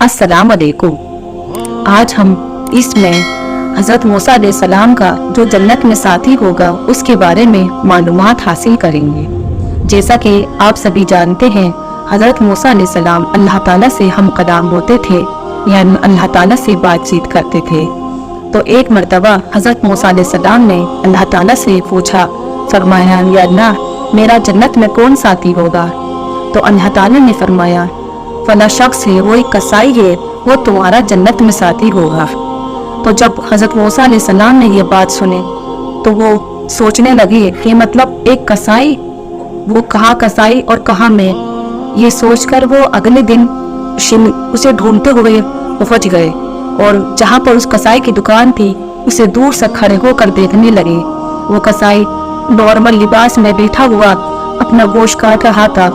अस्सलाम वालेकुम। आज हम इसमें हज़रत मूसा अलैहिस्सलाम का जो जन्नत में साथी होगा उसके बारे में मालूमात हासिल करेंगे। जैसा कि आप सभी जानते हैं, हज़रत मूसा अलैहिस्सलाम अल्लाह ताला से हम कलाम होते थे, यानी अल्लाह ताला से बातचीत करते थे। तो एक मर्तबा हज़रत मूसा अलैहिस्सलाम ने अल्लाह ताला से पूछा, फरमाया, या अल्लाह, मेरा जन्नत में कौन साथी होगा? तो अल्लाह ताला ने फरमाया, फला शख्स है, वो एक कसाई है, वो तुम्हारा जन्नत में साथी होगा। तो जब हज़रत मूसा अलैहिस्सलाम ने ये बात सुनी तो वो सोचने लगे कि मतलब एक कसाई, वो कहाँ कसाई और कहाँ मैं। ये सोचकर वो अगले दिन उसे ढूंढते हुए पहुंच गए और जहाँ पर उस कसाई की दुकान थी उसे दूर से खड़े होकर देखने लगे। वो कसाई नॉर्मल लिबास में बैठा हुआ अपना गोश्त काट रहा था।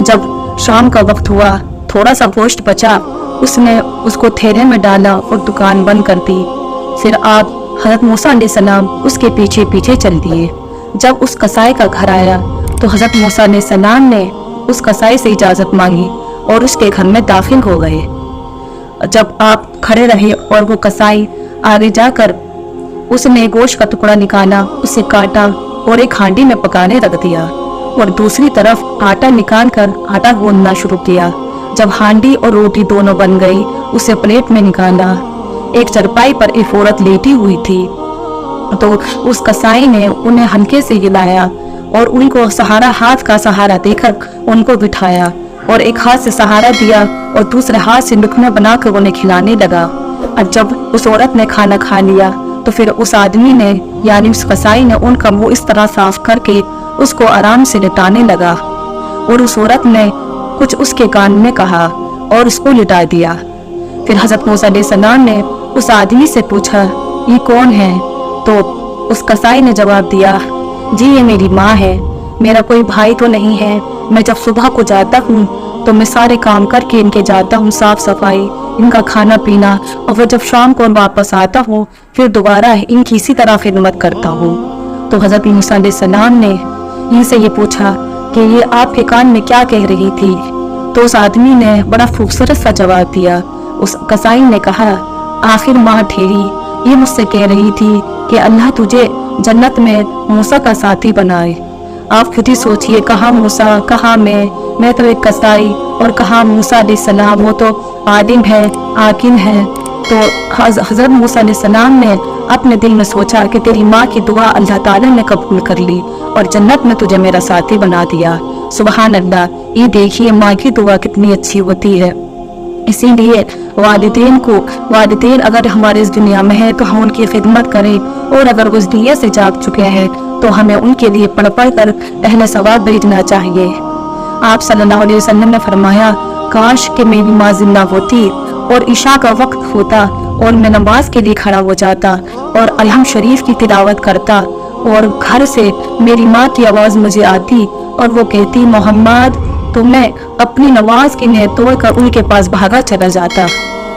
जब शाम का वक्त हुआ, थोड़ा सा गोश्त बचा, उसने उसको थैले में डाला और दुकान बंद कर दी। फिर आप हज़रत मूसा अलैहिस्सलाम उसके पीछे पीछे चल दिए। जब उस कसाई का घर आया तो हज़रत मूसा अलैहिस्सलाम ने उस कसाई से इजाज़त मांगी और उसके घर में दाखिल हो गए। जब आप खड़े रहे और वो कसाई आगे जाकर उसने गोश्त का टुकड़ा निकाला, उसे काटा और एक हांडी में पकाने रख दिया और दूसरी तरफ आटा निकाल कर आटा गूंदना शुरू किया। जब हांडी और रोटी दोनों बन गई, उसे प्लेट में निकाला। एक चरपाई पर एक औरत लेटी हुई थी, तो उस कसाई ने उन्हें हल्के से हिलाया और उनको हाथ का सहारा देकर उनको बिठाया और एक हाथ से सहारा दिया और दूसरे हाथ से लुकमा बनाकर उन्हें खिलाने लगा। और जब उस औरत ने खाना खा लिया तो फिर उस आदमी ने, यानी उस कसाई ने, उनका मुंह इस तरह साफ करके उसको आराम से लिटाने लगा और उस औरत ने कुछ उसके कान में कहा और उसको लिटा दिया। फिर हज़रत मूसा अलैहिस्सलाम ने उस आदमी से पूछा, ये कौन है? तो उस कसाई ने जवाब दिया, जी ये मेरी माँ है, मेरा कोई भाई तो नहीं है। मैं जब सुबह को जाता हूँ तो मैं सारे काम करके इनके जाता हूँ, साफ सफाई, इनका खाना पीना, और फिर जब शाम को वापस आता हूँ फिर दोबारा इनकी इसी तरह खिदमत करता हूँ। तो हज़रत मूसा अलैहिस्सलाम ने इनसे ये पूछा कि ये आपके कान में क्या कह रही थी? तो उस आदमी ने बड़ा खूबसूरत सा जवाब दिया। उस कसाई ने कहा, आखिर माँ ठहरी, ये मुझसे कह रही थी कि अल्लाह तुझे जन्नत में मूसा का साथी बनाए। आप खुद ही सोचिए, कहाँ मूसा, कहाँ मैं तो एक कसाई, और कहाँ मूसा अलैहिस्सलाम, वो तो आलिम है, आकिम है। तो हज़रत मूसा अलैहिस्सलाम ने अपने दिल में सोचा कि तेरी माँ की दुआ अल्लाह ताला ने कबूल कर ली और जन्नत में तुझे मेरा साथी बना दिया। सुबहान अल्लाह। ये देखिए माँ की दुआ कितनी अच्छी होती है। इसीलिए वालिदैन अगर हमारे इस दुनिया में है तो हम उनकी खिदमत करें, और अगर उस दुनिया से जाग चुके हैं तो हमें उनके लिए पढ़ पढ़ कर अहले सवाब भेजना चाहिए। आप सल्लल्लाहु अलैहि वसल्लम ने फरमाया, काश कि मेरी माँ जिंदा होती और इशा का वक्त होता और मैं नमाज के लिए खड़ा हो जाता और अलहम शरीफ की तिलावत करता और घर से मेरी माँ की आवाज़ मुझे आती और वो कहती, मोहम्मद, तो मैं अपनी नमाज की नियत तोड़कर उनके पास भागा चला जाता।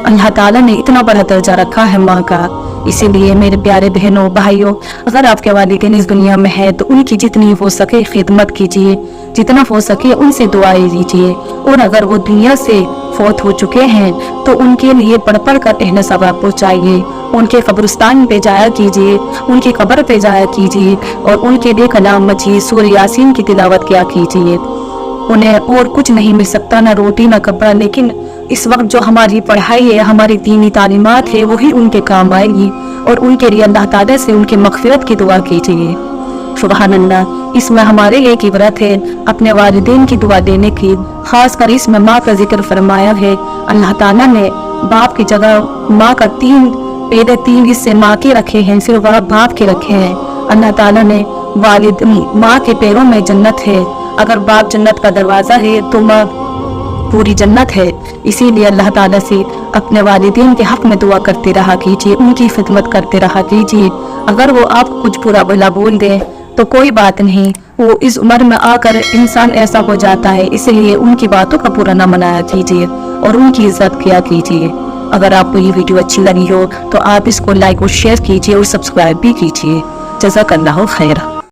अल्लाह ताला ने इतना बड़ा दर्जा रखा है माँ का। इसीलिए मेरे प्यारे बहनों भाइयों, अगर आपके वालिदैन इस दुनिया में है तो उनकी जितनी हो सके खिदमत कीजिए, जितना हो सके उनसे दुआएं दीजिए, और अगर वो दुनिया से फौत हो चुके हैं तो उनके लिए पढ़ पढ़ कर अहले सवाब पहुँचाइए। उनके कब्रिस्तान पे जाया कीजिए, उनकी कब्र पे जाया कीजिए और उनके लिए कलाम मजीद सूरह यासीन की तिलावत किया कीजिए। उन्हें और कुछ नहीं मिल सकता, ना रोटी ना कपड़ा, लेकिन इस वक्त जो हमारी पढ़ाई है, हमारी दीनी तालीमात है, वही उनके काम आएगी और उनके लिए अल्लाह ताला से उनकी मग़फ़िरत की दुआ कीजिए। सुभान अल्लाह। इसमें हमारे लिए एक इबरत है अपने वालिदैन की दुआ देने की। खास कर इसमें माँ का जिक्र फरमाया है। अल्लाह ताला ने बाप की जगह माँ का पहले तीन हिस्से माँ के रखे हैं, सिर्फ बाप के रखे हैं। अल्लाह ताला ने माँ के पैरों में जन्नत है। अगर बाप जन्नत का दरवाज़ा है तो माँ पूरी जन्नत है। इसीलिए अल्लाह ताला से अपने वालिदैन के हक में दुआ करते रहा कीजिए, उनकी खिदमत करते रहा कीजिए। अगर वो आपको कुछ बुरा भला बोल दे तो कोई बात नहीं, वो इस उम्र में आकर इंसान ऐसा हो जाता है, इसलिए उनकी बातों का पूरा न मनाया कीजिए और उनकी इज्जत किया कीजिए। अगर आपको ये वीडियो अच्छी लगी हो तो आप इसको लाइक और शेयर कीजिए और सब्सक्राइब भी कीजिए। जज़ाकल्लाहु खैर।